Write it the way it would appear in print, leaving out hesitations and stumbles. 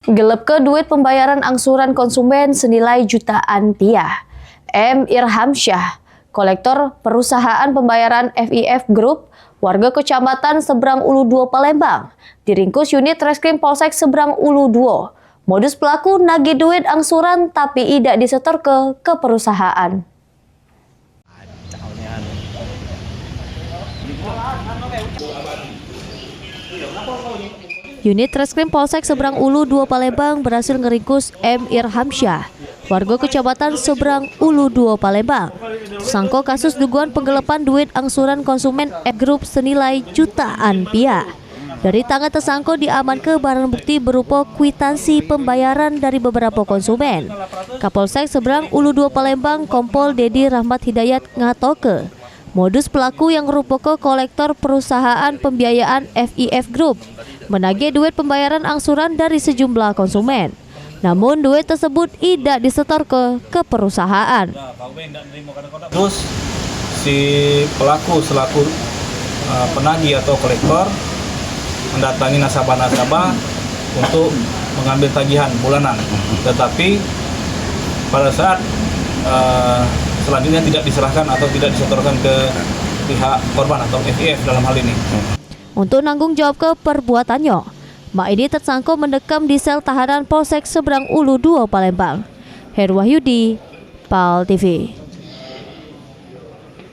Gelap ke duit pembayaran angsuran konsumen senilai jutaan rupiah. M. Irhamsyah, kolektor perusahaan pembayaran FIF Group, warga Kecamatan Seberang Ulu 2 Palembang, diringkus unit Reskrim Polsek Seberang Ulu 2. Modus pelaku nagih duit angsuran tapi tidak disetor ke perusahaan. Unit Reskrim Polsek Seberang Ulu 2 Palembang berhasil ngeringkus M. Irhamsyah, warga Kecamatan Seberang Ulu 2 Palembang, tersangka kasus dugaan penggelapan duit angsuran konsumen FIF Group senilai jutaan rupiah. Dari tangan tersangka diamankan barang bukti berupa kwitansi pembayaran dari beberapa konsumen. Kapolsek Seberang Ulu 2 Palembang Kompol Dedi Rahmat Hidayat ngatoke, modus pelaku yang merupakan kolektor perusahaan pembiayaan FIF Group menagih duit pembayaran angsuran dari sejumlah konsumen. Namun duit tersebut tidak disetor ke perusahaan. Terus si pelaku selaku penagih atau kolektor mendatangi nasabah-nasabah untuk mengambil tagihan bulanan, tetapi pada saat selanjutnya tidak diserahkan atau tidak disetorkan ke pihak korban atau FIF dalam hal ini. Untuk nanggung jawab ke perbuatannya, mak ini tersangka mendekam di sel tahanan Polsek Seberang Ulu 2 Palembang. Herwahyudi, PAL TV.